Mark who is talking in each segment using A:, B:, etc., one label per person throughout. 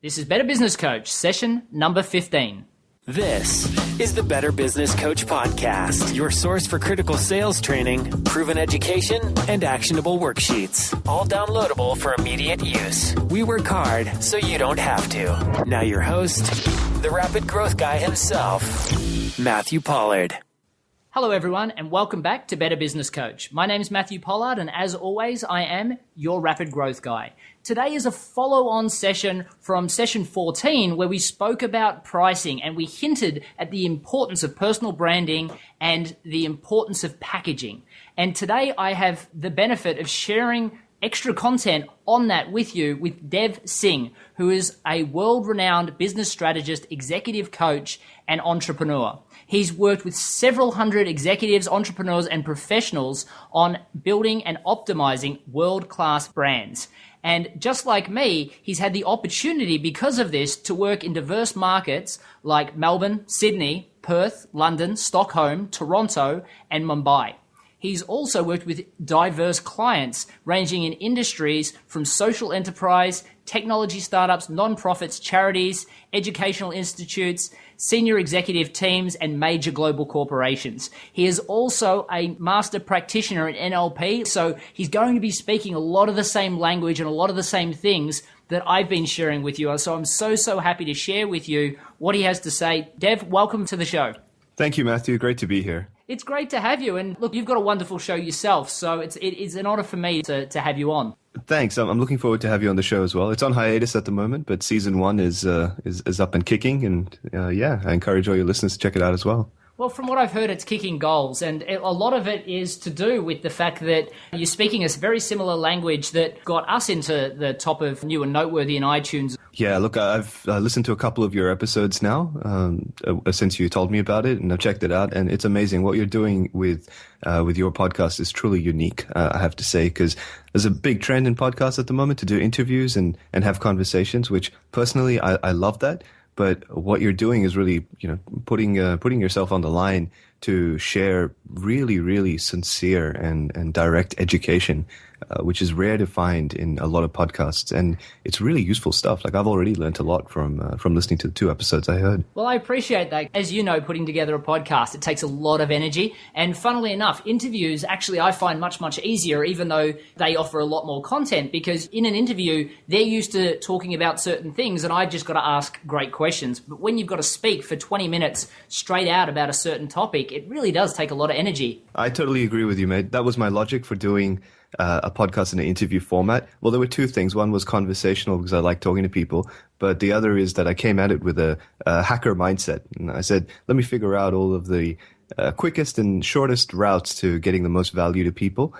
A: This is Better Business Coach, session number 15.
B: This is the Better Business Coach Podcast, your source for critical sales training, proven education, and actionable worksheets. All downloadable for immediate use. We work hard so you don't have to. Now your host, the rapid growth guy himself, Matthew Pollard.
A: Hello everyone and welcome back to Better Business Coach. My name is Matthew Pollard and as always I am your rapid growth guy. Today is a follow-on session from session 14 where we spoke about pricing and we hinted at the importance of personal branding and the importance of packaging. And today I have the benefit of sharing extra content on that with you with Dev Singh, who is a world-renowned business strategist, executive coach, and entrepreneur. He's worked with several hundred executives, entrepreneurs, and professionals on building and optimizing world-class brands. And just like me, he's had the opportunity because of this to work in diverse markets like Melbourne, Sydney, Perth, London, Stockholm, Toronto, and Mumbai. He's also worked with diverse clients ranging in industries from social enterprise, technology startups, non-profits, charities, educational institutes, senior executive teams, and major global corporations. He is also a master practitioner in NLP, so he's going to be speaking a lot of the same language and a lot of the same things that I've been sharing with you. So I'm so happy to share with you what he has to say. Dev, welcome to the show.
C: Thank you, Matthew. Great to be here.
A: It's great to have you. And look, you've got a wonderful show yourself, so it's an honor for me to have you on.
C: Thanks. I'm looking forward to have you on the show as well. It's on hiatus at the moment, but season 1 is up and kicking. And I encourage all your listeners to check it out as well.
A: Well, from what I've heard, it's kicking goals, and a lot of it is to do with the fact that you're speaking a very similar language that got us into the top of new and noteworthy in iTunes. Yeah,
C: look, I've listened to a couple of your episodes now since you told me about it, and I've checked it out, and it's amazing. What you're doing with your podcast is truly unique, I have to say, because there's a big trend in podcasts at the moment to do interviews and have conversations, which personally I love that. But what you're doing is really, putting yourself on the line to share really, really sincere and direct education, which is rare to find in a lot of podcasts. And it's really useful stuff. Like I've already learned a lot from listening to the 2 episodes I heard.
A: Well, I appreciate that. As you know, putting together a podcast, it takes a lot of energy. And funnily enough, interviews actually I find much easier, even though they offer a lot more content, because in an interview, they're used to talking about certain things and I've just got to ask great questions. But when you've got to speak for 20 minutes straight out about a certain topic, it really does take a lot of energy.
C: I totally agree with you, mate. That was my logic for doing a podcast in an interview format. Well, there were 2 things. One was conversational because I like talking to people, but the other is that I came at it with a hacker mindset. And I said, let me figure out all of the quickest and shortest routes to getting the most value to people.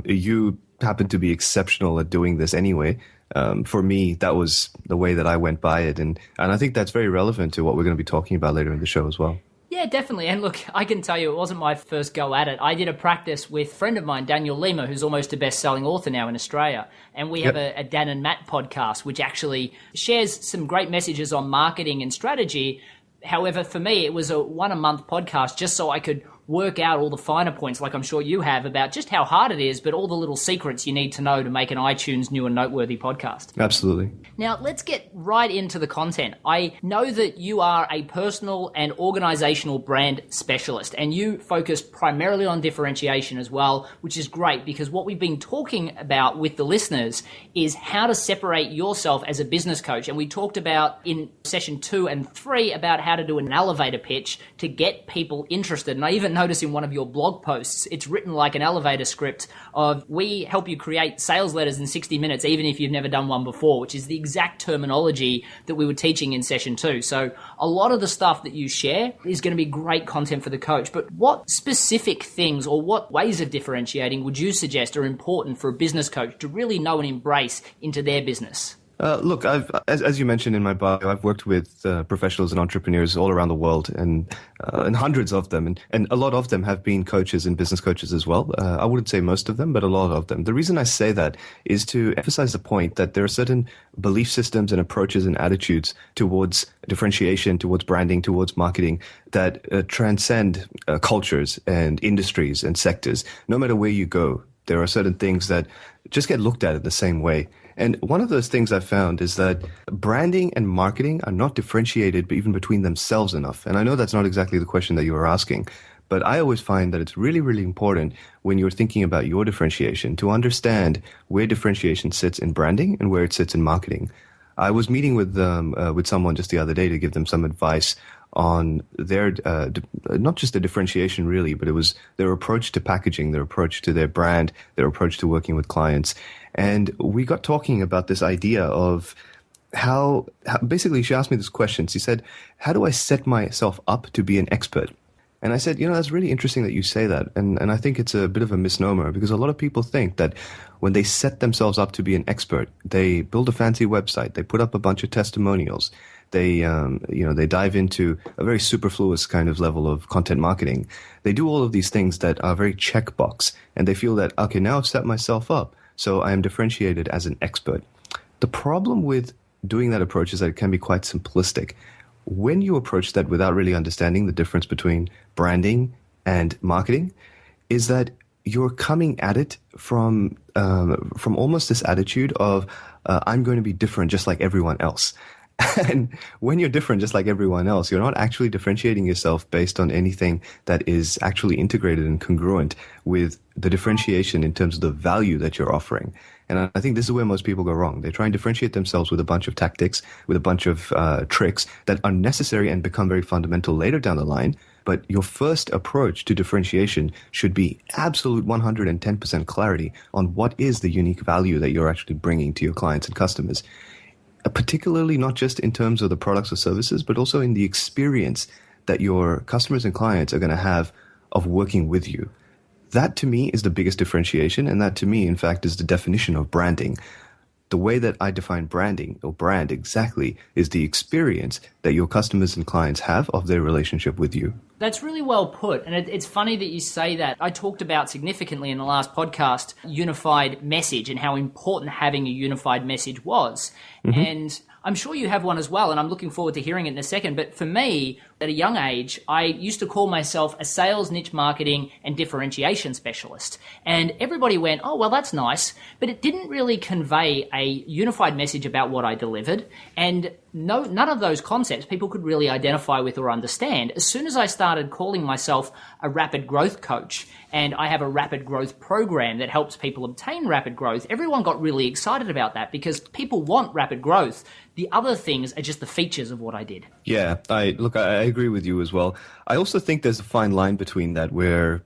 C: You happen to be exceptional at doing this anyway. For me, that was the way that I went by it. And I think that's very relevant to what we're going to be talking about later in the show as well.
A: Yeah, definitely. And look, I can tell you it wasn't my first go at it. I did a practice with a friend of mine, Daniel Lima, who's almost a best-selling author now in Australia. And we have a Dan and Matt podcast, which actually shares some great messages on marketing and strategy. However, for me, it was a 1-a-month podcast just so I could work out all the finer points, like I'm sure you have, about just how hard it is, but all the little secrets you need to know to make an iTunes new and noteworthy podcast.
C: Absolutely.
A: Now, let's get right into the content. I know that you are a personal and organizational brand specialist, and you focus primarily on differentiation as well, which is great because what we've been talking about with the listeners is how to separate yourself as a business coach. And we talked about in session 2 and 3 about how to do an elevator pitch to get people interested. And I even notice in one of your blog posts, it's written like an elevator script of we help you create sales letters in 60 minutes, even if you've never done one before, which is the exact terminology that we were teaching in session 2. So a lot of the stuff that you share is going to be great content for the coach. But what specific things or what ways of differentiating would you suggest are important for a business coach to really know and embrace into their business?
C: Look, as you mentioned in my bio, I've worked with professionals and entrepreneurs all around the world, and hundreds of them, and a lot of them have been coaches and business coaches as well. I wouldn't say most of them, but a lot of them. The reason I say that is to emphasize the point that there are certain belief systems and approaches and attitudes towards differentiation, towards branding, towards marketing that transcend cultures and industries and sectors. No matter where you go, there are certain things that just get looked at in the same way. And one of those things I've found is that branding and marketing are not differentiated even between themselves enough. And I know that's not exactly the question that you were asking, but I always find that it's really, really important when you're thinking about your differentiation to understand where differentiation sits in branding and where it sits in marketing. I was meeting with someone just the other day to give them some advice on their not just the differentiation really, but it was their approach to packaging, their approach to their brand, their approach to working with clients. And we got talking about this idea of how basically she asked me this question. She said, how do I set myself up to be an expert? And I said, that's really interesting that you say that. And I think it's a bit of a misnomer because a lot of people think that when they set themselves up to be an expert, they build a fancy website, they put up a bunch of testimonials, they dive into a very superfluous kind of level of content marketing. They do all of these things that are very checkbox, and they feel that, okay, now I've set myself up, so I am differentiated as an expert. The problem with doing that approach is that it can be quite simplistic. When you approach that without really understanding the difference between branding and marketing, is that you're coming at it from almost this attitude of I'm going to be different just like everyone else. And when you're different just like everyone else, you're not actually differentiating yourself based on anything that is actually integrated and congruent with the differentiation in terms of the value that you're offering. And I think this is where most people go wrong. They try and differentiate themselves with a bunch of tactics, with a bunch of tricks that are necessary and become very fundamental later down the line. But your first approach to differentiation should be absolute 110% clarity on what is the unique value that you're actually bringing to your clients and customers. Particularly not just in terms of the products or services, but also in the experience that your customers and clients are going to have of working with you. That to me is the biggest differentiation, and that to me, in fact, is the definition of branding. The way that I define branding or brand exactly is the experience that your customers and clients have of their relationship with you.
A: That's really well put. And it's funny that you say that. I talked about significantly in the last podcast, unified message and how important having a unified message was. Mm-hmm. And I'm sure you have one as well, and I'm looking forward to hearing it in a second. But for me, at a young age, I used to call myself a sales, niche marketing, and differentiation specialist. And everybody went, oh, well, that's nice. But it didn't really convey a unified message about what I delivered. And none of those concepts people could really identify with or understand. As soon as I started calling myself a rapid growth coach, and I have a rapid growth program that helps people obtain rapid growth, everyone got really excited about that because people want rapid growth. The other things are just the features of what I did.
C: Yeah, I agree with you as well. I also think there's a fine line between that where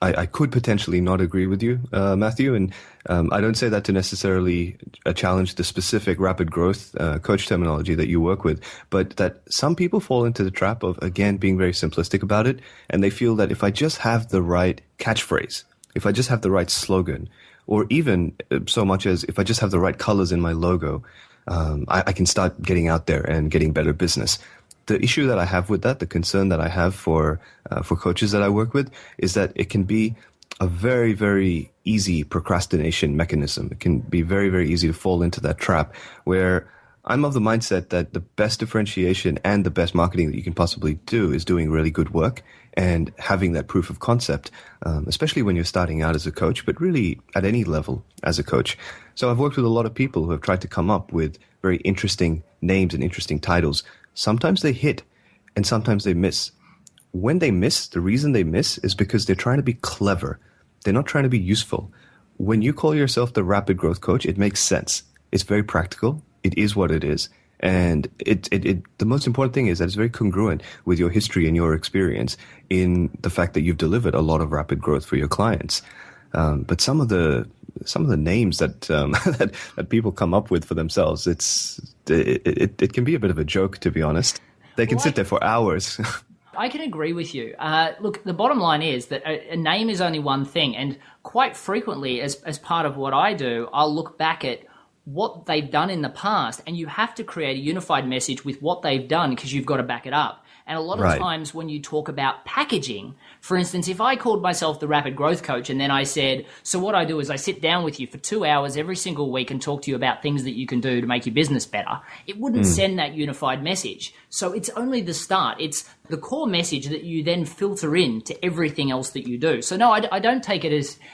C: I could potentially not agree with you, Matthew, and I don't say that to necessarily challenge the specific rapid growth coach terminology that you work with, but that some people fall into the trap of, again, being very simplistic about it, and they feel that if I just have the right catchphrase, if I just have the right slogan, or even so much as if I just have the right colors in my logo, I can start getting out there and getting better business. The issue that I have with that, the concern that I have for coaches that I work with, is that it can be a very, very easy procrastination mechanism. It can be very, very easy to fall into that trap where I'm of the mindset that the best differentiation and the best marketing that you can possibly do is doing really good work and having that proof of concept, especially when you're starting out as a coach, but really at any level as a coach. So I've worked with a lot of people who have tried to come up with very interesting names and interesting titles. Sometimes they hit and sometimes they miss. When they miss, the reason they miss is because they're trying to be clever. They're not trying to be useful. When you call yourself the rapid growth coach, it makes sense. It's very practical. It is what it is. And the most important thing is that it's very congruent with your history and your experience in the fact that you've delivered a lot of rapid growth for your clients. But some of the names that that people come up with for themselves, it can be a bit of a joke, to be honest. They can sit there for hours.
A: I can agree with you. Look, the bottom line is that a name is only one thing, and quite frequently, as part of what I do, I'll look back at what they've done in the past, and you have to create a unified message with what they've done because you've got to back it up. And a lot of times when you talk about packaging, for instance, if I called myself the rapid growth coach and then I said, so what I do is I sit down with you for 2 hours every single week and talk to you about things that you can do to make your business better, it wouldn't send that unified message. So it's only the start. It's the core message that you then filter in to everything else that you do. So no, I don't take it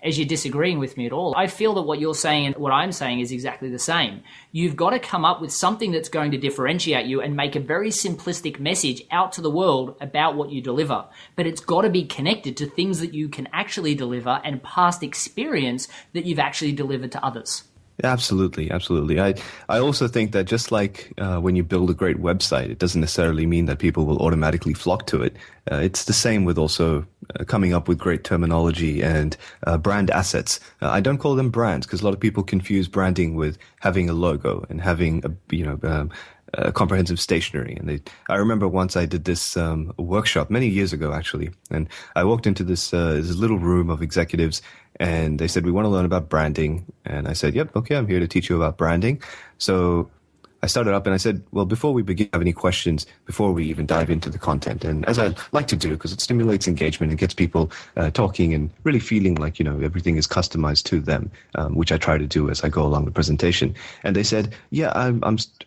A: as you're disagreeing with me at all. I feel that what you're saying and what I'm saying is exactly the the same. You've got to come up with something that's going to differentiate you and make a very simplistic message out to the world about what you deliver. But it's got to be connected to things that you can actually deliver and past experience that you've actually delivered to others.
C: Absolutely, absolutely. I also think that just like when you build a great website, it doesn't necessarily mean that people will automatically flock to it. It's the same with also coming up with great terminology and brand assets. I don't call them brands because a lot of people confuse branding with having a logo and having comprehensive stationery. And I remember once I did this workshop many years ago, actually, and I walked into this little room of executives, and they said, we want to learn about branding. And I said, yep, okay, I'm here to teach you about branding. So I started up and I said, well, before we begin, have any questions before we even dive into the content? And as I like to do, because it stimulates engagement and gets people talking and really feeling like, everything is customized to them, which I try to do as I go along the presentation. And they said, yeah,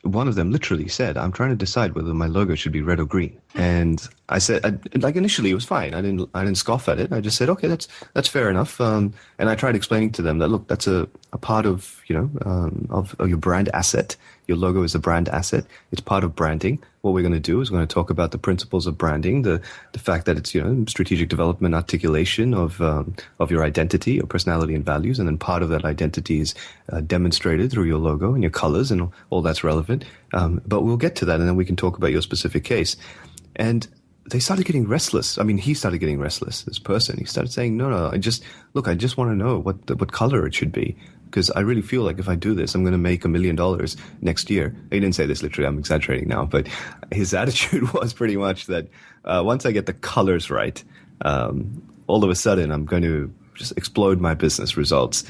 C: one of them literally said, I'm trying to decide whether my logo should be red or green. And I said, initially it was fine. I didn't scoff at it. I just said, okay, that's fair enough. And I tried explaining to them that, look, that's a part of, of your brand asset. Your logo is a brand asset. It's part of branding. What we're going to do is we're going to talk about the principles of branding, the fact that it's, strategic development, articulation of your identity, your personality and values. And then part of that identity is demonstrated through your logo and your colors and all that's relevant. But we'll get to that and then we can talk about your specific case. And they started getting restless. I mean, he started getting restless, this person. He started saying, no, I just want to know what color it should be. Because I really feel like if I do this, I'm going to make $1 million next year. He didn't say this literally, I'm exaggerating now, but his attitude was pretty much that once I get the colors right, all of a sudden I'm going to just explode my business results.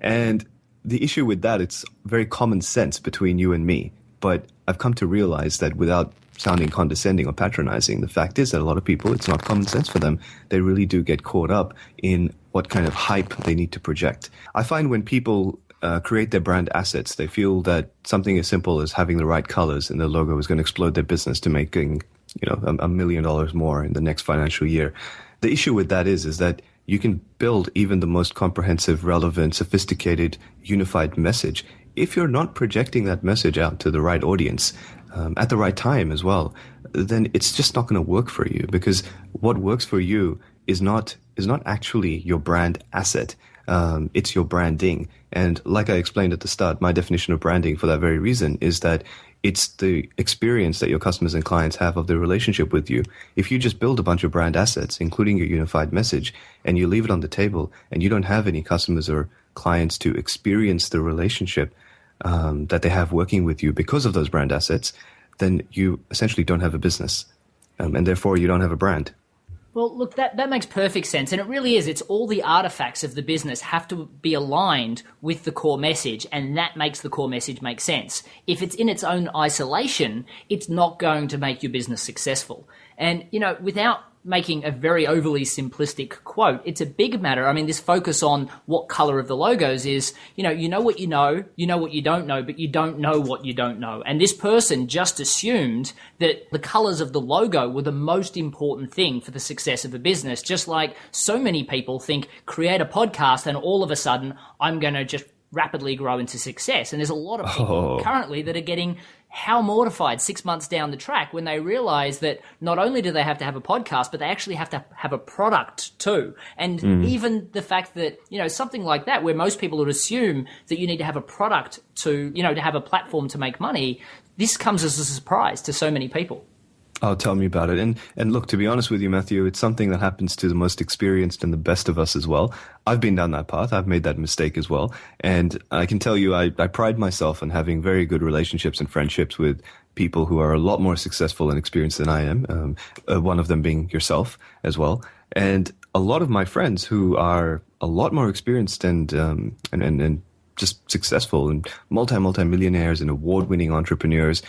C: And the issue with that, it's very common sense between you and me. But I've come to realize that without sounding condescending or patronizing, the fact is that a lot of people, it's not common sense for them. They really do get caught up in what kind of hype they need to project. I find when people create their brand assets, they feel that something as simple as having the right colors in their logo is going to explode their business to making, $1 million more in the next financial year. The issue with that is that you can build even the most comprehensive, relevant, sophisticated, unified message. If you're not projecting that message out to the right audience, at the right time as well, then it's just not going to work for you, because what works for you is not actually your brand asset. It's your branding. And like I explained at the start, my definition of branding for that very reason is that it's the experience that your customers and clients have of their relationship with you. If you just build a bunch of brand assets, including your unified message, and you leave it on the table and you don't have any customers or clients to experience the relationship that they have working with you because of those brand assets, then you essentially don't have a business, and therefore you don't have a brand.
A: Well, look, that makes perfect sense. And it really is. It's all the artifacts of the business have to be aligned with the core message, and that makes the core message make sense. If it's in its own isolation, it's not going to make your business successful. And, without making a very overly simplistic quote, it's a big matter. I mean, this focus on what color of the logos is, you know what you know what you don't know, but you don't know what you don't know. And this person just assumed that the colors of the logo were the most important thing for the success of a business. Just like so many people think, create a podcast and all of a sudden I'm going to just rapidly grow into success. And there's a lot of people currently that are getting how mortified 6 months down the track when they realize that not only do they have to have a podcast, but they actually have to have a product too. And even the fact that, something like that, where most people would assume that you need to have a product to have a platform to make money, this comes as a surprise to so many people.
C: Oh, tell me about it. And look, to be honest with you, Matthew, it's something that happens to the most experienced and the best of us as well. I've been down that path. I've made that mistake as well. And I can tell you, I pride myself on having very good relationships and friendships with people who are a lot more successful and experienced than I am. One of them being yourself as well. And a lot of my friends who are a lot more experienced and just successful and multi-millionaires and award-winning entrepreneurs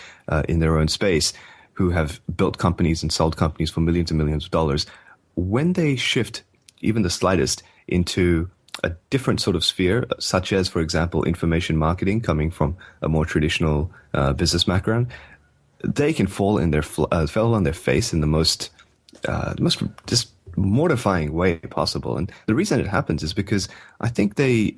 C: in their own space, who have built companies and sold companies for millions and millions of dollars, when they shift even the slightest into a different sort of sphere, such as, for example, information marketing, coming from a more traditional business background, they can fall on their face in the most just mortifying way possible. And the reason it happens is because I think they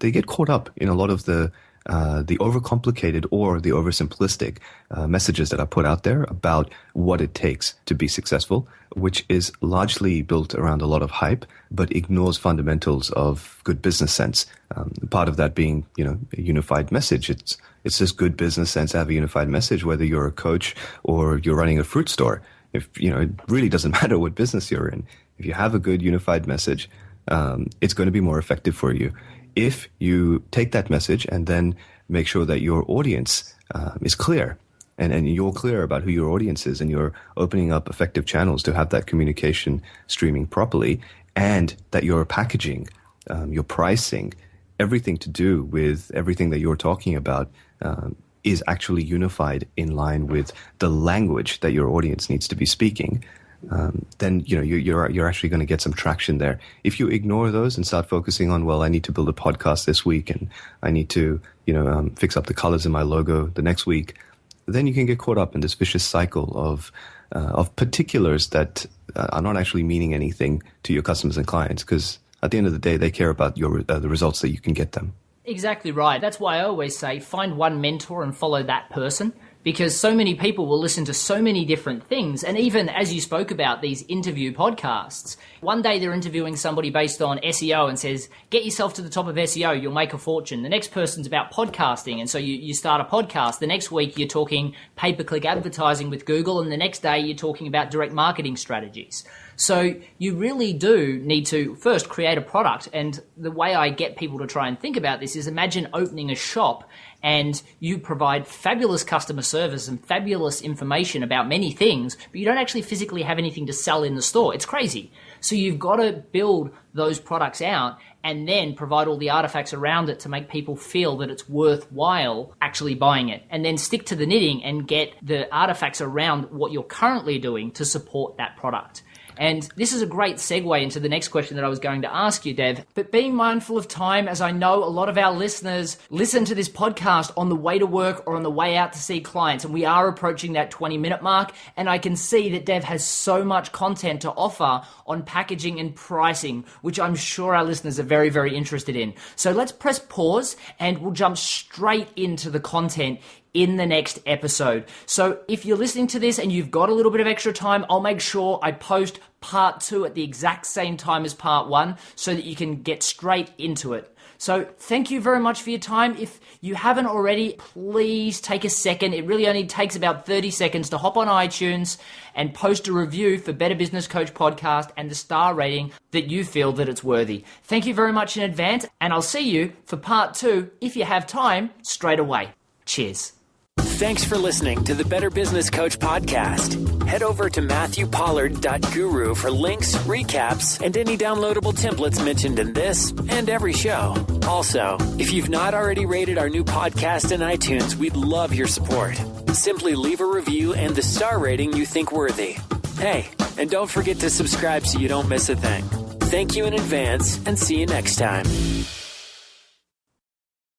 C: get caught up in a lot of the the overcomplicated or the oversimplistic messages that I put out there about what it takes to be successful, which is largely built around a lot of hype, but ignores fundamentals of good business sense. Part of that being, a unified message. It's just good business sense to have a unified message, whether you're a coach or you're running a fruit store. If, it really doesn't matter what business you're in. If you have a good unified message, it's going to be more effective for you. If you take that message and then make sure that your audience is clear and you're clear about who your audience is and you're opening up effective channels to have that communication streaming properly, and that your packaging, your pricing, everything to do with everything that you're talking about is actually unified in line with the language that your audience needs to be speaking, then you're actually going to get some traction there. If you ignore those and start focusing on, well, I need to build a podcast this week and I need to fix up the colors in my logo the next week, then you can get caught up in this vicious cycle of particulars that are not actually meaning anything to your customers and clients, because at the end of the day, they care about the results that you can get them.
A: Exactly right. That's why I always say find one mentor and follow that person, because so many people will listen to so many different things. And even as you spoke about these interview podcasts, one day they're interviewing somebody based on SEO and says, get yourself to the top of SEO, you'll make a fortune. The next person's about podcasting. And so you start a podcast. The next week you're talking pay-per-click advertising with Google. And the next day you're talking about direct marketing strategies. So you really do need to first create a product. And the way I get people to try and think about this is, imagine opening a shop and you provide fabulous customer service and fabulous information about many things, but you don't actually physically have anything to sell in the store. It's crazy. So you've got to build those products out and then provide all the artifacts around it to make people feel that it's worthwhile actually buying it. And then stick to the knitting and get the artifacts around what you're currently doing to support that product. And this is a great segue into the next question that I was going to ask you, Dev. But being mindful of time, as I know a lot of our listeners listen to this podcast on the way to work or on the way out to see clients, and we are approaching that 20-minute mark, and I can see that Dev has so much content to offer on packaging and pricing, which I'm sure our listeners are very, very interested in. So let's press pause and we'll jump straight into the content in the next episode. So if you're listening to this and you've got a little bit of extra time, I'll make sure I post part 2 at the exact same time as part 1 so that you can get straight into it. So thank you very much for your time. If you haven't already, please take a second. It really only takes about 30 seconds to hop on iTunes and post a review for Better Business Coach Podcast and the star rating that you feel that it's worthy. Thank you very much in advance, and I'll see you for part 2, if you have time, straight away. Cheers.
B: Thanks for listening to the Better Business Coach podcast. Head over to matthewpollard.guru for links, recaps, and any downloadable templates mentioned in this and every show. Also, if you've not already rated our new podcast in iTunes, we'd love your support. Simply leave a review and the star rating you think worthy. Hey, and don't forget to subscribe so you don't miss a thing. Thank you in advance, and see you next time.